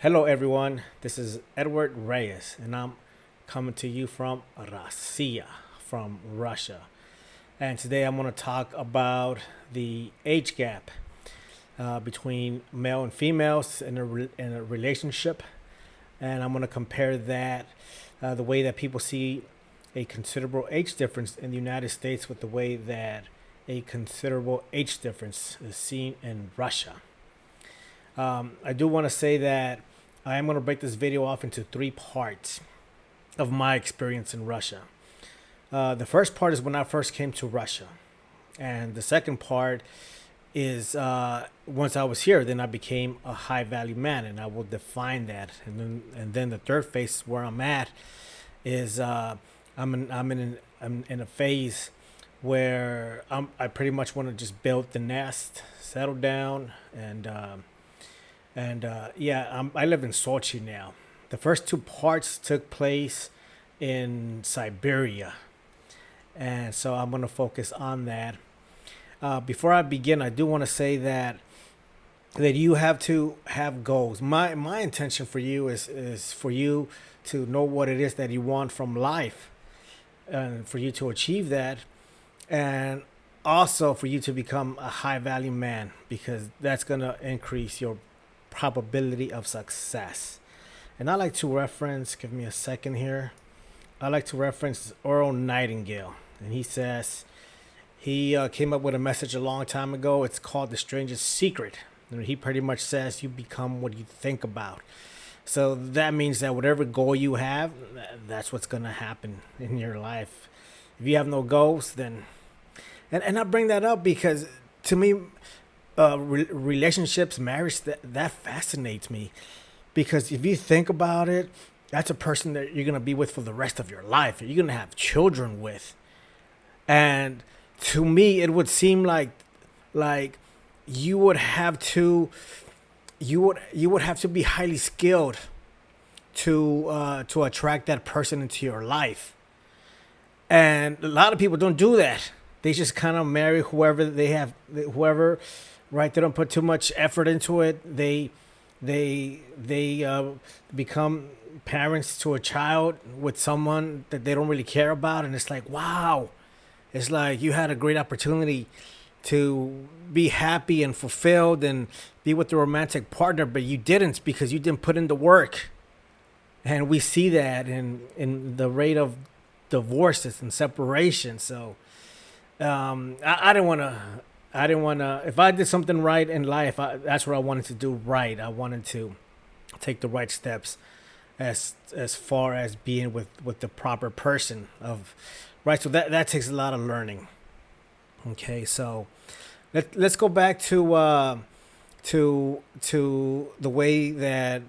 Hello, everyone. This is Edward Reyes, and I'm coming to you from Russia, from Russia. And today I'm going to talk about the age gap between male and females in a relationship. And I'm going to compare that, the way that people see a considerable age difference in the United States with the way that a considerable age difference is seen in Russia. I do want to say that I am going to break this video off into three parts of my experience in Russia. The first part is when I first came to Russia. And the second part is once I was here, then I became a high value man, and I will define that. And then the third phase where I'm at is I'm in a phase where I pretty much want to just build the nest, settle down, I live in Sochi now. The first two parts took place in Siberia, and so I'm going to focus on that. Before I begin, I do want to say that you have to have goals. My intention for you is for you to know what it is that you want from life, and for you to achieve that, and also for you to become a high value man, because that's going to increase your probability of success. And I like to reference, give me a second here, I like to reference Earl Nightingale. And he says he came up with a message a long time ago. It's called The Strangest Secret. And he pretty much says you become what you think about. So that means that whatever goal you have, that's what's going to happen in your life. If you have no goals, then and I bring that up because to me, relationships, marriage, that fascinates me, because if you think about it, that's a person that you're going to be with for the rest of your life. You're going to have children with. And to me, it would seem like you would have to be highly skilled to attract that person into your life. And a lot of people don't do that. They just kind of marry whoever they have, whoever. Right, they don't put too much effort into it. They become parents to a child with someone that they don't really care about, and it's like, wow, it's like you had a great opportunity to be happy and fulfilled and be with the romantic partner, but you didn't because you didn't put in the work. And we see that in the rate of divorces and separation. So I didn't want to, if I did something right in life, that's what I wanted to do right. I wanted to take the right steps as far as being with the proper person right. So that takes a lot of learning. Okay, so let's go back to the way that,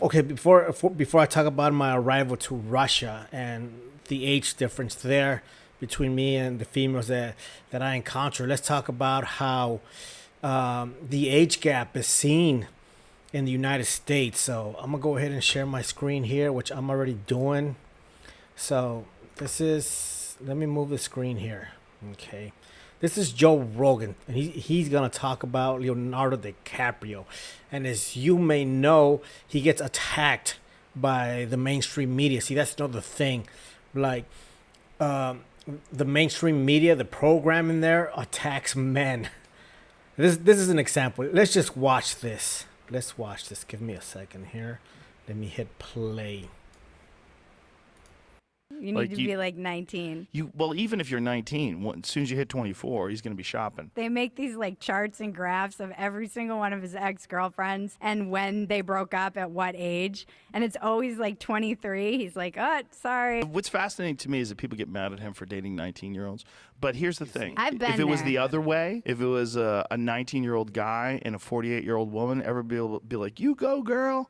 okay, before I talk about my arrival to Russia and the age difference there between me and the females that I encounter, let's talk about how the age gap is seen in the United States. So I'm gonna go ahead and share my screen here, which I'm already doing. So let me move the screen here. Okay, this is Joe Rogan, and he's gonna talk about Leonardo DiCaprio, and as you may know, he gets attacked by the mainstream media. See, that's another thing, like the mainstream media, the program in there attacks men. This is an example. Let's just watch this. Let's watch this. Give me a second here. Let me hit play. You need to be like 19. Well, even if you're 19, as soon as you hit 24, he's going to be shopping. They make these like charts and graphs of every single one of his ex-girlfriends and when they broke up at what age. And it's always like 23. He's like, oh, sorry. What's fascinating to me is that people get mad at him for dating 19-year-olds. But here's the thing. I've been if it was there. the other way, if it was a 19-year-old guy and a 48-year-old woman, everybody will be like, you go, girl.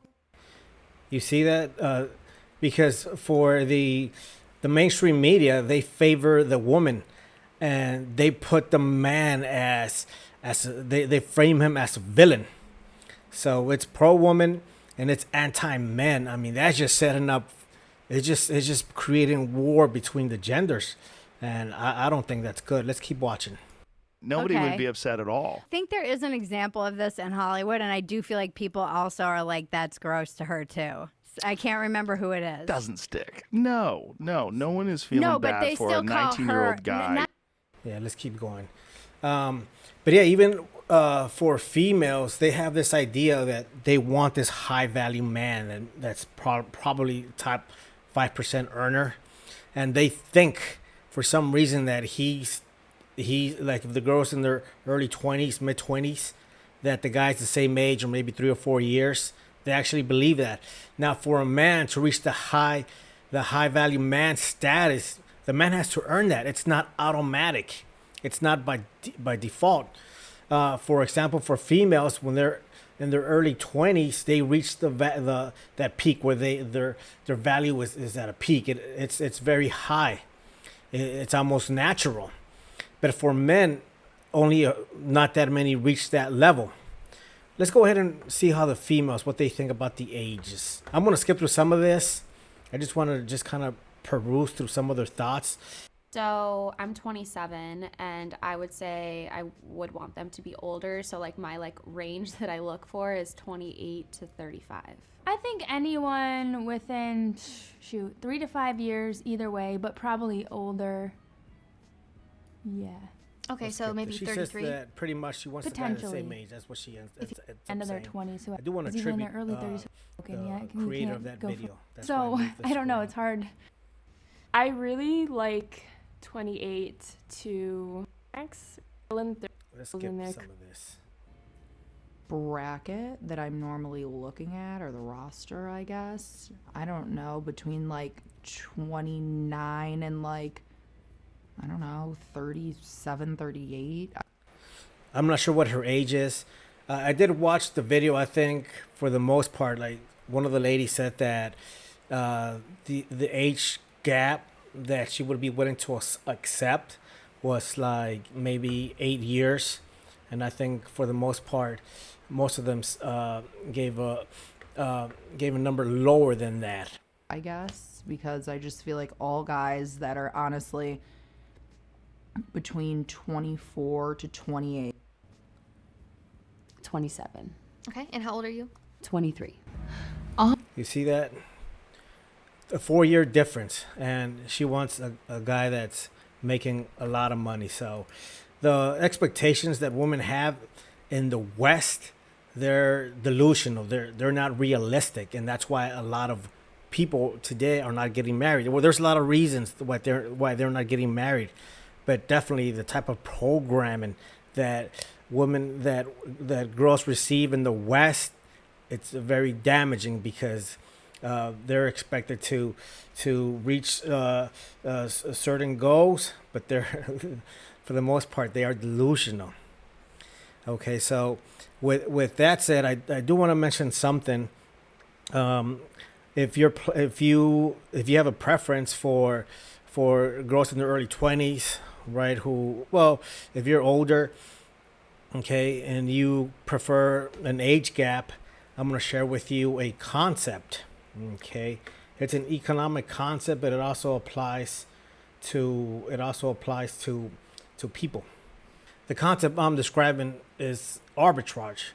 You see that? Because for the mainstream media, they favor the woman, and they put the man they frame him as a villain. So it's pro woman and it's anti men. I mean, that's just setting up. It's just creating war between the genders, and I don't think that's good. Let's keep watching. Nobody Okay. would be upset at all. I think there is an example of this in Hollywood, and I do feel like people also are like, that's gross to her too. I can't remember who it is. Doesn't stick. No one is feeling No, but bad they for still a call 19-year-old her guy. Yeah, let's keep going. But yeah, even for females, they have this idea that they want this high value man, and that's probably top 5% earner, and they think for some reason that he like if the girl's in their early 20s, mid 20s, that the guy's the same age or maybe 3 or 4 years. They actually believe that. Now, for a man to reach the high value man status, the man has to earn that. It's not automatic. It's not by default. For example, for females, when they're in their early 20s, they reach that peak where their value is at a peak. It's very high. It's almost natural. But for men, only not that many reach that level. Let's go ahead and see how the females, what they think about the ages. I'm going to skip through some of this. I just want to just kind of peruse through some of their thoughts. So I'm 27, and I would say I would want them to be older. So like my range that I look for is 28 to 35. I think anyone within 3 to 5 years either way, but probably older. Yeah. Okay, so maybe she 33. says that pretty much she wants the guy the same Potentially. age. That's what she ends End up of their saying. 20s. So I do want to is even in tribute their early 30s. Okay, yeah, the creator of that go video. That's So why I don't know. It's hard. I really like 28 to max. Let's skip in there. some of this. Bracket that I'm normally looking at, or the roster, I guess. I don't know, between like 29 and like, I don't know, 37, 38. I'm not sure what her age is. I did watch the video. I think for the most part, like one of the ladies said that the age gap that she would be willing to accept was like maybe 8 years, and I think for the most part, most of them gave a number lower than that. I guess, because I just feel like all guys that are honestly between 24 to 28. 27. Okay, and how old are you? 23. You see that? A 4-year difference, and she wants a guy that's making a lot of money. So the expectations that women have in the West, they're delusional. They're not realistic, and that's why a lot of people today are not getting married. Well, there's a lot of reasons why they're not getting married, but definitely the type of programming that women that girls receive in the West, it's very damaging, because they're expected to reach certain goals, but they're for the most part they are delusional. Okay, so with that said, I do want to mention something. If you have a preference for girls in their early 20s, right? If you're older, okay, and you prefer an age gap, I'm going to share with you a concept. Okay, it's an economic concept, but it also applies to people. The concept I'm describing is arbitrage,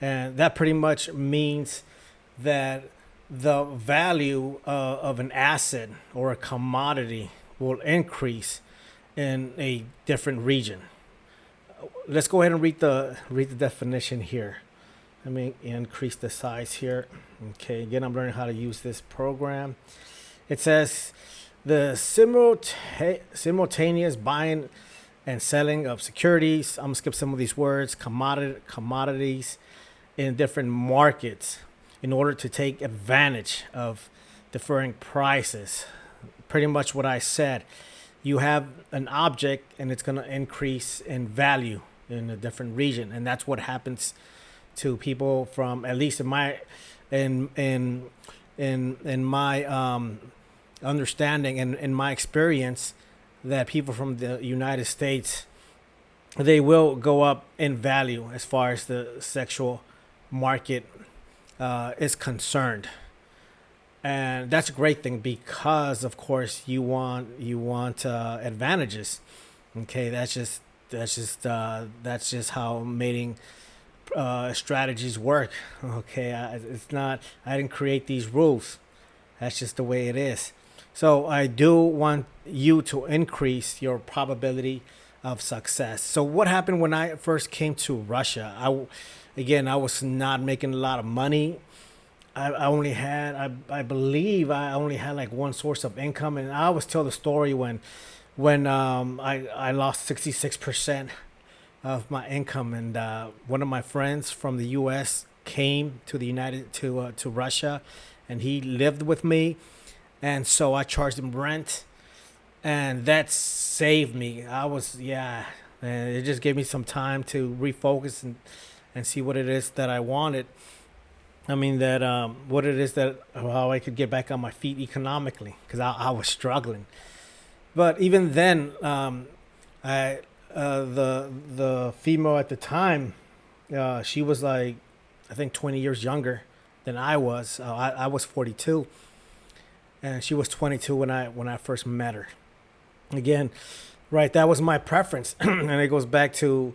and that pretty much means that the value of an asset or a commodity will increase in a different region. Let's go ahead and read the definition here. Let me increase the size here. Okay, again, I'm learning how to use this program. It says the simultaneous buying and selling of securities. I'm gonna skip some of these words. Commodities in different markets in order to take advantage of differing prices. Pretty much what I said. You have an object and it's gonna increase in value in a different region, and that's what happens to people from, at least in my understanding and in my experience, that people from the United States, they will go up in value as far as the sexual market is concerned. And that's a great thing, because of course you want advantages. Okay, that's just that's just how mating strategies work. Okay, it's not. I didn't create these rules. That's just the way it is. So I do want you to increase your probability of success. So what happened when I first came to Russia? I was not making a lot of money. I only had, I believe I only had like one source of income, and I always tell the story when I lost 66% of my income, and one of my friends from the U.S. came to to Russia, and he lived with me, and so I charged him rent, and that saved me. And it just gave me some time to refocus and see what it is that I wanted. I mean what it is that how I could get back on my feet economically, because I was struggling. But even then, the female at the time, she was like, I think 20 years younger than I was. I was 42, and she was 22 when I first met her. Again, right, that was my preference, and it goes back to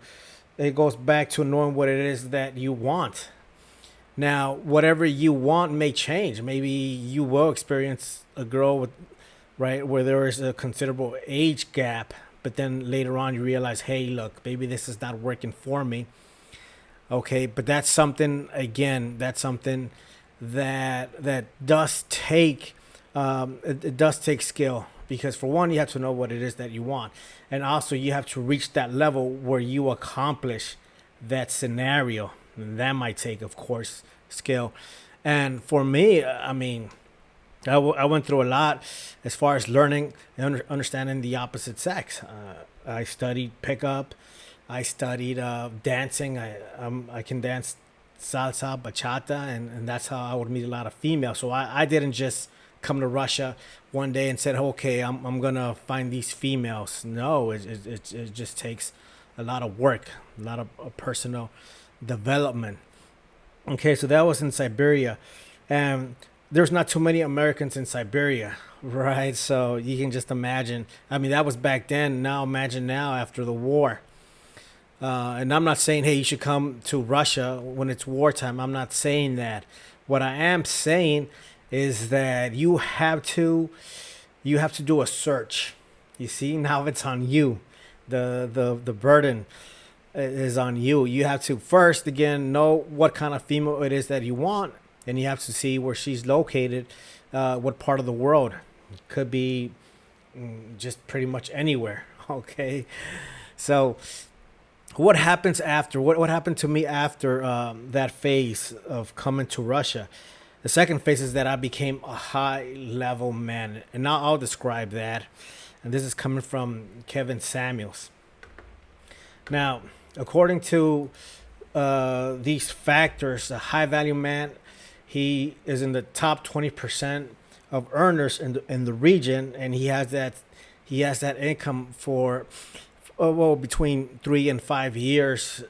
knowing what it is that you want. Now, whatever you want may change. Maybe you will experience a girl with, right, where there is a considerable age gap, but then later on you realize, hey, look, maybe this is not working for me. Okay, but that's something, again, that does take it does take skill, because for one, you have to know what it is that you want, and also you have to reach that level where you accomplish that scenario, and that might take, of course, skill. And for me, I mean, I went through a lot as far as learning and understanding the opposite sex. I studied pickup. I studied dancing. I can dance salsa, bachata, and that's how I would meet a lot of females. So I didn't just come to Russia one day and said, okay, I'm gonna find these females. No, it just takes a lot of work, a lot of personal development. Okay, so that was in Siberia, and there's not too many Americans in Siberia, right? So you can just imagine. I mean, that was back then. Now imagine now after the war. And I'm not saying, hey, you should come to Russia when it's wartime. I'm not saying that. What I am saying is that you have to do a search. You see, now it's on you. The burden is on you. You have to first, again, know what kind of female it is that you want, and you have to see where she's located, what part of the world. It could be just pretty much anywhere. Okay, so what happens after? What happened to me after that phase of coming to Russia? The second phase is that I became a high-level man, and now I'll describe that. And this is coming from Kevin Samuels. Now, according to these factors, a high-value man, he is in the top 20% of earners in the region, and he has that income for between 3 and 5 years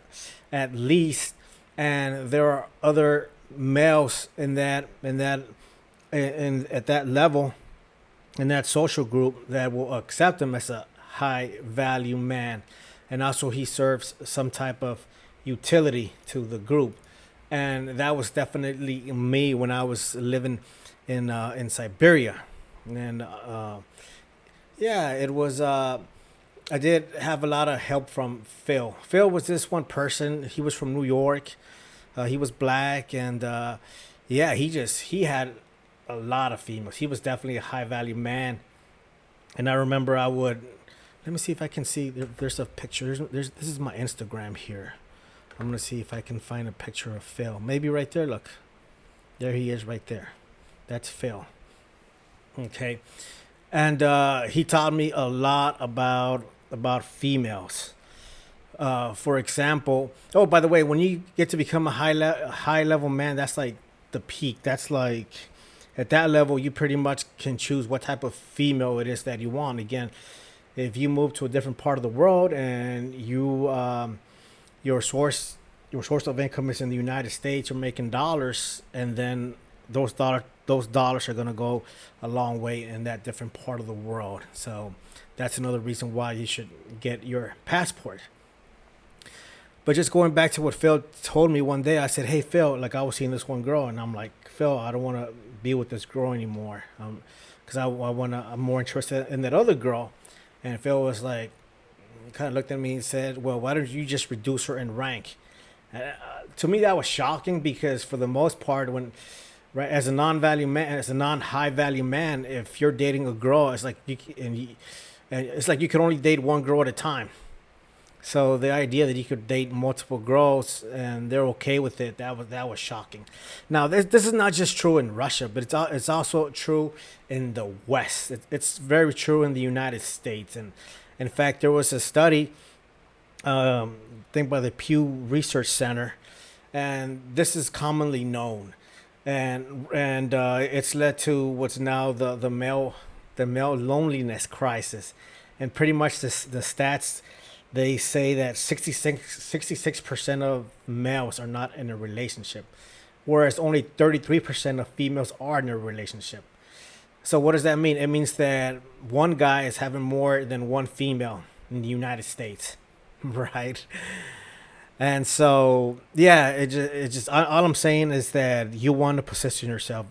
at least. And there are other males at that level, in that social group, that will accept him as a high value man, and also he serves some type of utility to the group. And that was definitely me when I was living in Siberia. And it was I did have a lot of help from Phil. Phil was this one person. He was from New York. He was black, and he had a lot of females. He was definitely a high value man. And I remember let me see if I can see. There's a picture. This is my Instagram here. I'm gonna see if I can find a picture of Phil. Maybe right there. Look, there he is, right there. That's Phil. Okay, and he taught me a lot about females. For example, by the way, when you get to become a high level man, that's like the peak. That's like, at that level, you pretty much can choose what type of female it is that you want. Again, if you move to a different part of the world and your source of income is in the United States, you're making dollars, and then those dollars are gonna go a long way in that different part of the world. So that's another reason why you should get your passport. But just going back to what Phil told me one day, I said, "Hey Phil, like I was seeing this one girl, and I'm like, Phil, I don't want to be with this girl anymore, because I'm more interested in that other girl." And Phil was like, kind of looked at me and said, "Well, why don't you just reduce her in rank?" To me, that was shocking because for the most part, right, as a non-high value man, if you're dating a girl, it's like and it's like you can only date one girl at a time. So the idea that you could date multiple girls and they're okay with it, that was shocking. Now this is not just true in Russia, but it's also true in the West. It's very true in the United States. And in fact, there was a study, I think by the Pew Research Center, and this is commonly known, and it's led to what's now the male loneliness crisis, and pretty much the stats. They say that 66% of males are not in a relationship, whereas only 33% of females are in a relationship. So what does that mean? It means that one guy is having more than one female in the United States, right? And so, yeah, it just all I'm saying is that you want to position yourself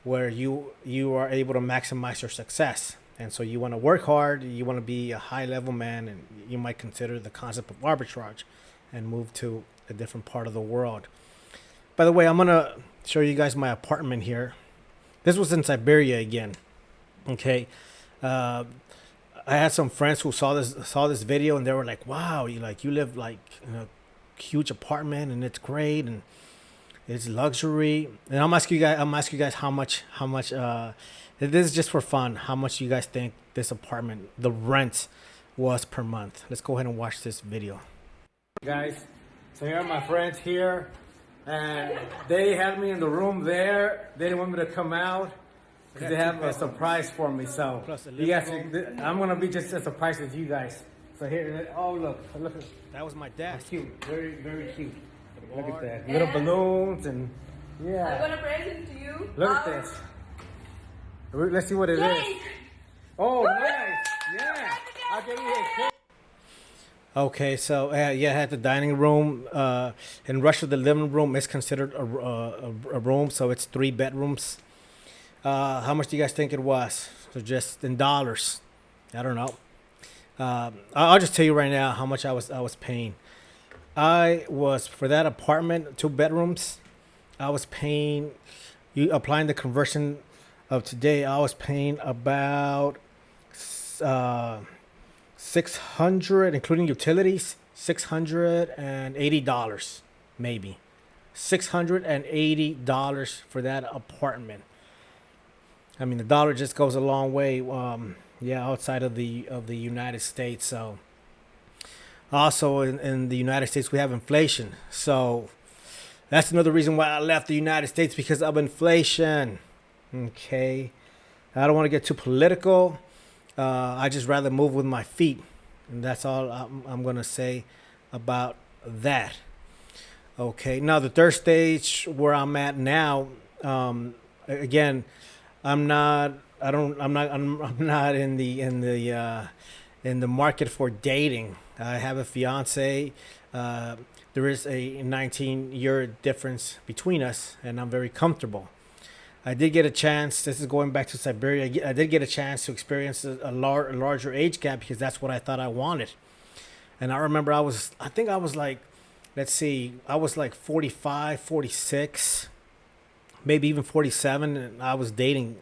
where you are able to maximize your success. And so you want to work hard, you want to be a high-level man, and you might consider the concept of arbitrage and move to a different part of the world. By the way, I'm going to show you guys my apartment here. This was in Siberia again, okay? I had some friends who saw this video, and they were like, "Wow, you live like in a huge apartment, and it's great, and it's luxury." And I'm asking you guys how much this is just for fun. How much you guys think this apartment, the rent, was per month? Let's go ahead and watch this video. Guys, so here are my friends here, and they had me in the room there. They didn't want me to come out because they have a surprise for me. So you guys, I'm gonna be just as surprised as you guys. So here, oh look, that was my desk. Cute, very very cute. Look at that, little balloons and yeah. I'm gonna present to you. Look at this. Let's see what it is. Oh, nice. Yeah. I'll give you a cake. Okay, so yeah, I had the dining room. In Russia, the living room is considered a room, so it's 3 bedrooms. How much do you guys think it was? So just in dollars. I don't know. I'll just tell you right now how much I was paying. I was, for that apartment, 2 bedrooms, I was paying, you applying the conversion of today, I was paying about $600, including utilities, $680, maybe $680 for that apartment. I mean, the dollar just goes a long way, outside of the United States. So also in the United States we have inflation, so that's another reason why I left the United States, because of inflation. Okay, I don't want to get too political. I just rather move with my feet, and that's all I'm gonna say about that. Okay, now the third stage where I'm at now. Again, I'm not in the market for dating. I have a fiance. There is a 19-year difference between us, and I'm very comfortable. I did get a chance. This is going back to Siberia. I did get a chance to experience a larger age gap because that's what I thought I wanted. And I remember I think I was like, let's see, I was like 45, 46, maybe even 47. And I was dating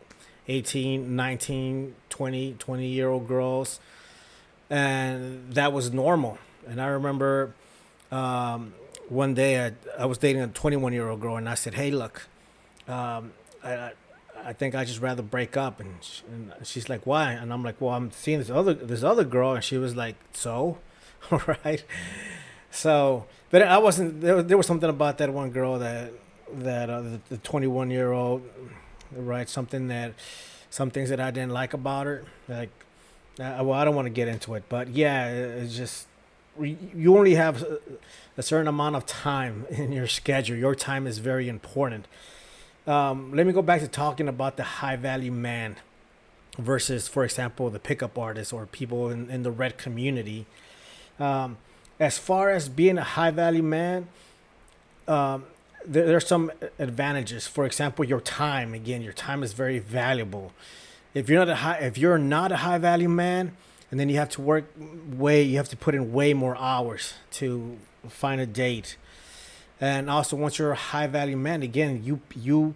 18, 19, 20-year-old girls. And that was normal. And I remember one day I was dating a 21-year-old girl, and I said, "Hey, look, I think I just rather break up." And she's like, "Why?" And I'm like, "Well, I'm seeing this other girl." And she was like, "So?" All right. So, but I wasn't. There was something about that one girl the 21-year-old, right? Some things that I didn't like about her. Like, well, I don't want to get into it, but yeah, it's just you only have a certain amount of time in your schedule. Your time is very important. Let me go back to talking about the high value man versus, for example, the pickup artists or people in the red community. And as far as being a high value man, there's some advantages. For example, your time. Again, your time is very valuable. If you're not a high value man, and then you have to you have to put in way more hours to find a date. And also, once you're a high value man, again, you're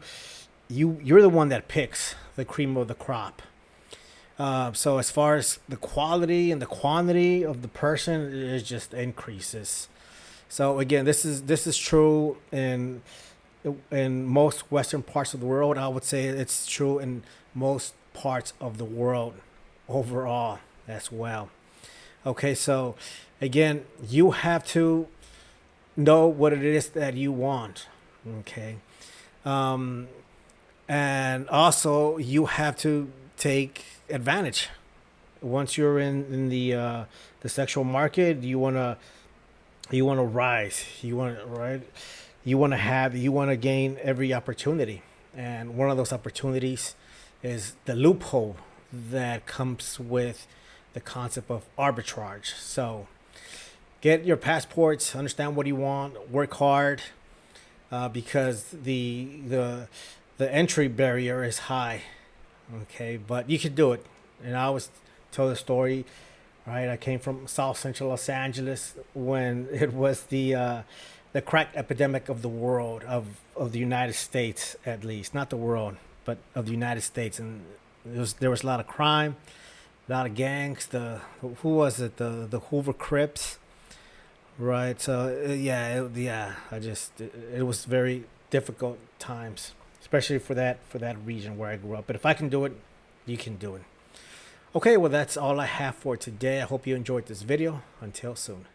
the one that picks the cream of the crop. So as far as the quality and the quantity of the person, it just increases. So again, this is true in most Western parts of the world. I would say it's true in most parts of the world overall as well. Okay, so again, you have to know what it is that you want. Okay, and also you have to take advantage. Once you're in the sexual market, you wanna rise. You wanna gain every opportunity, and one of those opportunities is the loophole that comes with the concept of arbitrage. So get your passports, understand what you want, work hard, because the entry barrier is high. Okay, but you can do it. And I always tell the story, right? I came from South Central Los Angeles when it was the crack epidemic of the world, of the United States, at least, not the world, but of the United States. And there was a lot of crime, a lot of gangs. Who was it? The Hoover Crips, right? So it was very difficult times, especially for that region where I grew up. But if I can do it, you can do it. Okay, well, that's all I have for today. I hope you enjoyed this video. Until soon.